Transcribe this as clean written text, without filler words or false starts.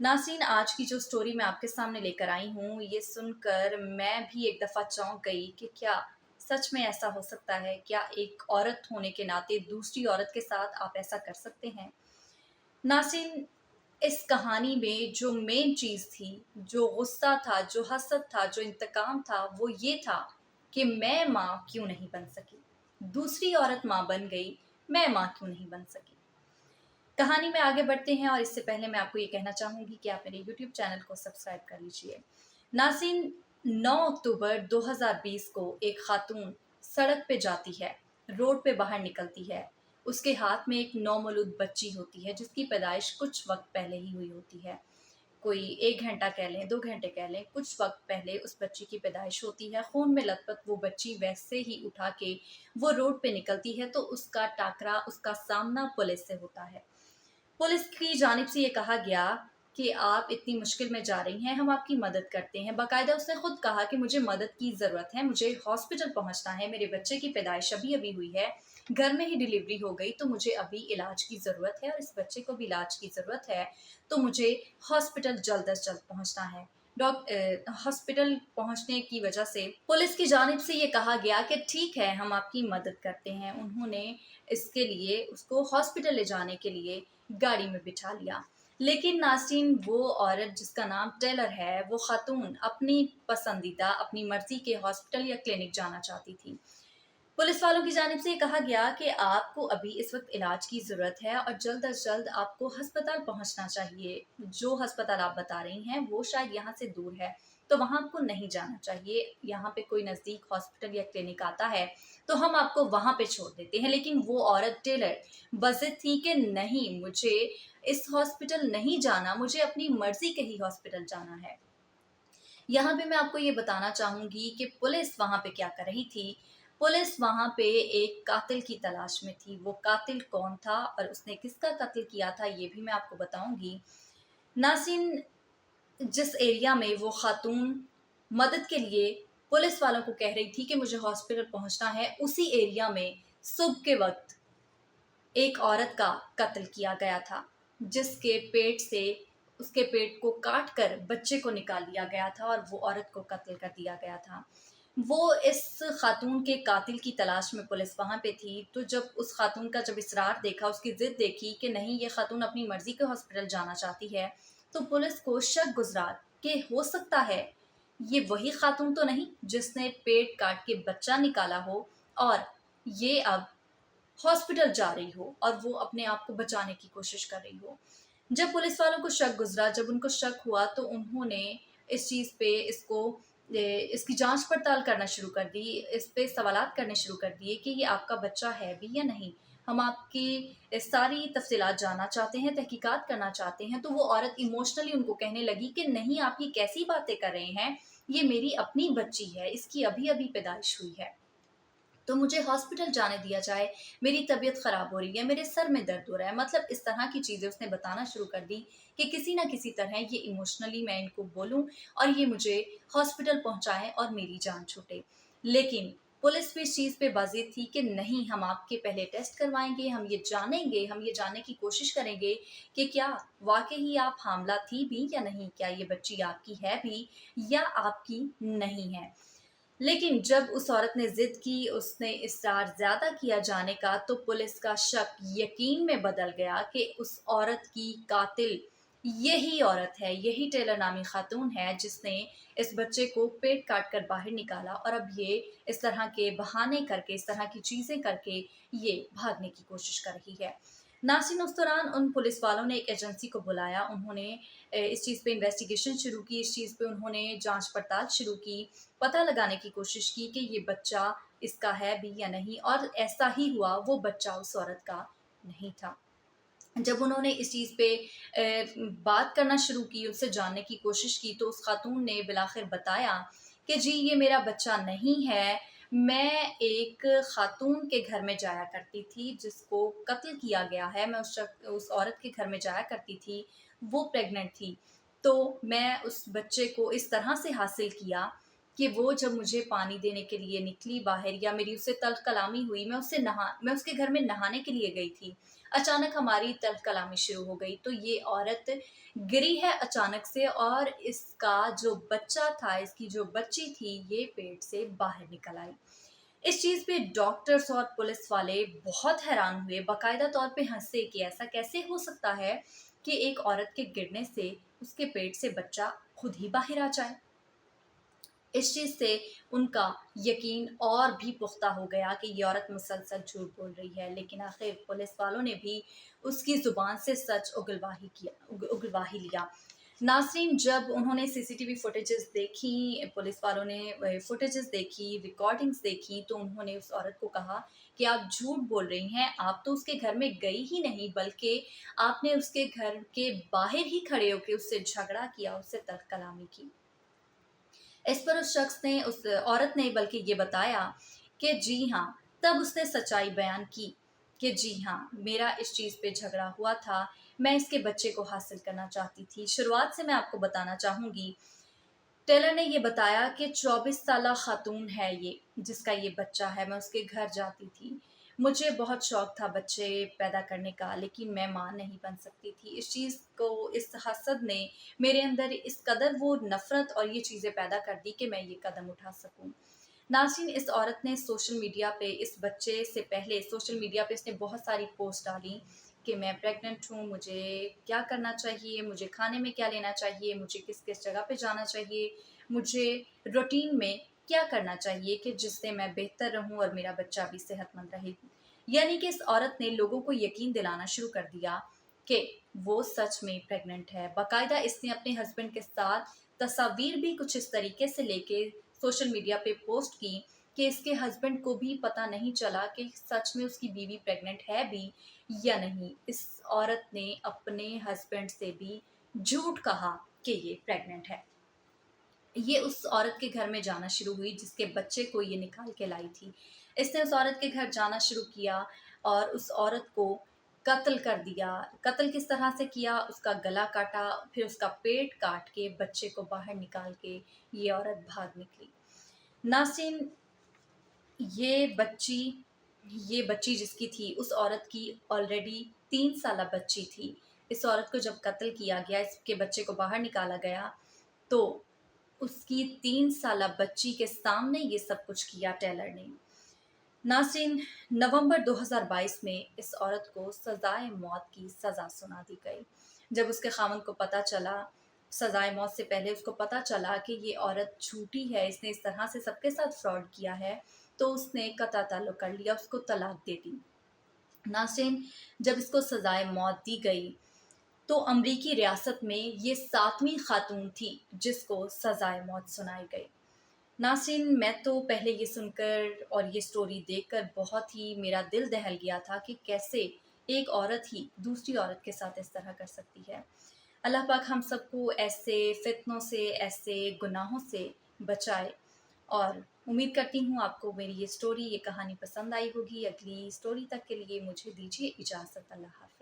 नाज़रीन, आज की जो स्टोरी मैं आपके सामने लेकर आई हूँ, ये सुनकर मैं भी एक दफ़ा चौंक गई कि क्या सच में ऐसा हो सकता है? क्या एक औरत होने के नाते दूसरी औरत के साथ आप ऐसा कर सकते हैं? नाज़रीन, इस कहानी में जो मेन चीज़ थी, जो गुस्सा था, जो हसद था, जो इंतकाम था, वो ये था कि मैं माँ क्यों नहीं बन सकी? दूसरी औरत माँ बन गई, मैं माँ क्यों नहीं बन सकी? कहानी में आगे बढ़ते हैं और इससे पहले मैं आपको ये कहना चाहूँगी कि आप मेरे यूट्यूब चैनल को सब्सक्राइब कर लीजिए। नाज़रीन, 9 अक्टूबर 2020 को एक खातून सड़क पे जाती है, रोड पे बाहर निकलती है। उसके हाथ में एक नौमौलूद बच्ची होती है जिसकी पैदाइश कुछ वक़्त पहले ही हुई होती है। कोई 1 घंटा कह लें, 2 घंटे कह लें, कुछ वक़्त पहले उस बच्ची की पैदाइश होती है। खून में लथपथ वो बच्ची वैसे ही उठा के वो रोड पे निकलती है तो उसका टाकरा, उसका सामना पुलिस से होता है। पुलिस की जानिब से ये कहा गया कि आप इतनी मुश्किल में जा रही हैं, हम आपकी मदद करते हैं। बाकायदा उसने खुद कहा कि मुझे मदद की ज़रूरत है, मुझे हॉस्पिटल पहुँचना है, मेरे बच्चे की पैदाइश अभी-अभी हुई है, घर में ही डिलीवरी हो गई तो मुझे अभी इलाज की ज़रूरत है और इस बच्चे को भी इलाज की ज़रूरत है, तो मुझे हॉस्पिटल जल्द अज़ जल्द पहुँचना है। हॉस्पिटल पहुँचने की वजह से पुलिस की जानिब से ये कहा गया कि ठीक है, हम आपकी मदद करते हैं। उन्होंने इसके लिए उसको हॉस्पिटल ले जाने के लिए गाड़ी में बिठा लिया। लेकिन नाज़रीन, वो औरत जिसका नाम टेलर है, वो ख़ातून अपनी पसंदीदा, अपनी मर्ज़ी के हॉस्पिटल या क्लिनिक जाना चाहती थी। पुलिस वालों की जानिब से ये कहा गया कि आपको अभी इस वक़्त इलाज की ज़रूरत है और जल्द अज़ जल्द आपको अस्पताल पहुँचना चाहिए। जो अस्पताल आप बता रही हैं, वो शायद यहाँ से दूर है, तो वहाँ आपको नहीं जाना चाहिए। यहाँ पे कोई नज़दीक हॉस्पिटल या क्लिनिक आता है, तो हम आपको वहाँ पे छोड़ देते हैं। लेकिन वो औरत टेलर बज़िद थी कि नहीं, मुझे इस हॉस्पिटल नहीं जाना, मुझे अपनी मर्ज़ी के ही हॉस्पिटल जाना है। यहाँ पे मैं आपको ये बताना चाहूँगी कि पुलिस वहाँ पे क्या कर रही थी। पुलिस वहाँ पे एक कातिल की तलाश में थी। वो कातिल कौन था और उसने किसका कत्ल किया था, ये भी मैं आपको बताऊँगी। नाज़रीन, जिस एरिया में वो खातून मदद के लिए पुलिस वालों को कह रही थी कि मुझे हॉस्पिटल पहुँचना है, उसी एरिया में सुबह के वक़्त एक औरत का कत्ल किया गया था, जिसके पेट से उसके पेट को काट कर बच्चे को निकाल लिया गया था और वो औरत को कत्ल कर दिया गया था। वो इस खातून के कातिल की तलाश में पुलिस वहाँ पे थी, तो जब उस खातून का जब इसरार देखा, उसकी ज़िद देखी कि नहीं, ये खातून अपनी मर्ज़ी के हॉस्पिटल जाना चाहती है, तो पुलिस को शक गुज़रा कि हो सकता है ये वही खातून तो नहीं जिसने पेट काट के बच्चा निकाला हो और ये अब हॉस्पिटल जा रही हो और वो अपने आप को बचाने की कोशिश कर रही हो। जब पुलिस वालों को शक गुज़रा, जब उनको शक हुआ तो उन्होंने इस चीज़ पे इसकी जाँच-पड़ताल करना शुरू कर दी, इस पे सवालात करने शुरू कर दिए कि ये आपका बच्चा है भी या नहीं? हम आपकी सारी तफ़सीलात जानना चाहते हैं, तहकीकात करना चाहते हैं। तो वो औरत इमोशनली उनको कहने लगी कि नहीं, आप ये कैसी बातें कर रहे हैं? ये मेरी अपनी बच्ची है, इसकी अभी-अभी पैदाइश हुई है। तो मुझे हॉस्पिटल जाने दिया जाए, मेरी तबीयत ख़राब हो रही है, मेरे सर में दर्द हो रहा है। मतलब इस तरह की चीज़ें उसने बताना शुरू कर दी कि किसी न किसी तरह ये इमोशनली मैं इनको बोलूँ और ये मुझे हॉस्पिटल पहुँचाएँ और मेरी जान छूटे। लेकिन पुलिस भी इस चीज़ पे बाज़िद थी कि नहीं, हम आपके पहले टेस्ट करवाएँगे, हम ये जानेंगे, हम ये जानने की कोशिश करेंगे कि क्या वाक़ई ही आप हामिला थी भी या नहीं? क्या ये बच्ची आपकी है भी या आपकी नहीं है? लेकिन जब उस औरत ने ज़िद की, उसने इसरार ज़्यादा किया जाने का, तो पुलिस का शक यकीन में बदल गया कि उस औरत की कातिल यही औरत है, यही टेलर नामी खातून है जिसने इस बच्चे को पेट काट कर बाहर निकाला और अब ये इस तरह के बहाने करके, इस तरह की चीज़ें करके ये भागने की कोशिश कर रही है। नाज़रीन, उस दौरान उन पुलिस वालों ने एक एजेंसी को बुलाया, उन्होंने इस चीज़ पे इन्वेस्टिगेशन शुरू की, इस चीज़ पे उन्होंने जाँच-पड़ताल शुरू की, पता लगाने की कोशिश की कि ये बच्चा इसका है भी या नहीं, और ऐसा ही हुआ, वो बच्चा उस औरत का नहीं था। जब उन्होंने इस चीज़ पे बात करना शुरू की, उससे जानने की कोशिश की, तो उस खातून ने बिलाखिर बताया कि जी, ये मेरा बच्चा नहीं है, मैं एक खातून के घर में जाया करती थी जिसको कत्ल किया गया है, मैं उस औरत के घर में जाया करती थी, वो प्रेग्नेंट थी। तो मैं उस बच्चे को इस तरह से हासिल किया کہ وہ جب مجھے پانی دینے کے لیے نکلی باہر یا میری اس سے تلخ کلامی ہوئی، میں اس کے گھر میں نہانے کے لیے گئی تھی، اچانک ہماری تلخ کلامی شروع ہو گئی، تو یہ عورت گری ہے اچانک سے، اور اس کا جو بچہ تھا، اس کی جو بچی تھی، یہ پیٹ سے باہر نکل آئی۔ اس چیز پہ ڈاکٹرز اور پولیس والے بہت حیران ہوئے، باقاعدہ طور پہ ہنسے کہ ایسا کیسے ہو سکتا ہے کہ ایک عورت کے گرنے سے اس کے پیٹ سے بچہ خود ہی باہر آ جائے۔ اس چیز سے ان کا یقین اور بھی پختہ ہو گیا کہ یہ عورت مسلسل جھوٹ بول رہی ہے، لیکن آخر پولیس والوں نے بھی اس کی زبان سے سچ اگلوا ہی لیا۔ ناظرین، جب انہوں نے سی سی ٹی وی فوٹیجز دیکھی، پولیس والوں نے فوٹیجز دیکھی، ریکارڈنگز دیکھی، تو انہوں نے اس عورت کو کہا کہ آپ جھوٹ بول رہی ہیں، آپ تو اس کے گھر میں گئی ہی نہیں، بلکہ آپ نے اس کے گھر کے باہر ہی کھڑے ہو کے اس سے جھگڑا کیا، اس سے تلخ کلامی کی۔ اس پر اس عورت نے بلکہ یہ بتایا کہ جی ہاں، تب اس نے سچائی بیان کی کہ جی ہاں، میرا اس چیز پہ جھگڑا ہوا تھا، میں اس کے بچے کو حاصل کرنا چاہتی تھی۔ شروعات سے میں آپ کو بتانا چاہوں گی، ٹیلر نے یہ بتایا کہ 24 سالہ خاتون ہے یہ، جس کا یہ بچہ ہے، میں اس کے گھر جاتی تھی، مجھے بہت شوق تھا بچے پیدا کرنے کا، لیکن میں ماں نہیں بن سکتی تھی۔ اس چیز کو، اس حسد نے میرے اندر اس قدر وہ نفرت اور یہ چیزیں پیدا کر دی کہ میں یہ قدم اٹھا سکوں۔ ناظرین، اس عورت نے سوشل میڈیا پہ، اس بچے سے پہلے سوشل میڈیا پہ اس نے بہت ساری پوسٹ ڈالی کہ میں پریگننٹ ہوں، مجھے کیا کرنا چاہیے، مجھے کھانے میں کیا لینا چاہیے، مجھے کس کس جگہ پہ جانا چاہیے، مجھے روٹین میں کیا کرنا چاہیے کہ جس سے میں بہتر رہوں اور میرا بچہ بھی صحت مند رہے۔ یعنی کہ اس عورت نے لوگوں کو یقین دلانا شروع کر دیا کہ وہ سچ میں پریگننٹ ہے۔ باقاعدہ اس نے اپنے ہسبینڈ کے ساتھ تصاویر بھی کچھ اس طریقے سے لے کے سوشل میڈیا پہ پوسٹ کی کہ اس کے ہسبینڈ کو بھی پتہ نہیں چلا کہ سچ میں اس کی بیوی پریگننٹ ہے بھی یا نہیں۔ اس عورت نے اپنے ہسبینڈ سے بھی جھوٹ کہا کہ یہ پریگننٹ ہے۔ یہ اس عورت کے گھر میں جانا شروع ہوئی جس کے بچے کو یہ نکال کے لائی تھی۔ اس نے اس عورت کے گھر جانا شروع کیا اور اس عورت کو قتل کر دیا۔ قتل کس طرح سے کیا؟ اس کا گلا کاٹا، پھر اس کا پیٹ کاٹ کے بچے کو باہر نکال کے یہ عورت بھاگ نکلی۔ ناصرین، یہ بچی جس کی تھی، اس عورت کی آلریڈی 3 سالہ بچی تھی۔ اس عورت کو جب قتل کیا گیا، اس کے بچے کو باہر نکالا گیا، تو اس کی 3 سالہ بچی کے سامنے یہ سب کچھ کیا ٹیلر نے۔ ناظرین، نومبر 2022 میں اس عورت کو سزائے موت کی سزا سنا دی گئی۔ جب اس کے خاوند کو پتہ چلا، سزائے موت سے پہلے اس کو پتہ چلا کہ یہ عورت جھوٹی ہے، اس نے اس طرح سے سب کے ساتھ فراڈ کیا ہے، تو اس نے قطع تعلق کر لیا، اس کو طلاق دے دی۔ ناظرین، جب اس کو سزائے موت دی گئی تو امریکی ریاست میں یہ 7ویں خاتون تھی جس کو سزائے موت سنائی گئی۔ ناظرین، میں تو پہلے یہ سن کر اور یہ سٹوری دیکھ کر بہت ہی میرا دل دہل گیا تھا کہ کیسے ایک عورت ہی دوسری عورت کے ساتھ اس طرح کر سکتی ہے۔ اللہ پاک ہم سب کو ایسے فتنوں سے، ایسے گناہوں سے بچائے، اور امید کرتی ہوں آپ کو میری یہ سٹوری، یہ کہانی پسند آئی ہوگی۔ اگلی سٹوری تک کے لیے مجھے دیجیے اجازت۔ اللہ حافظ۔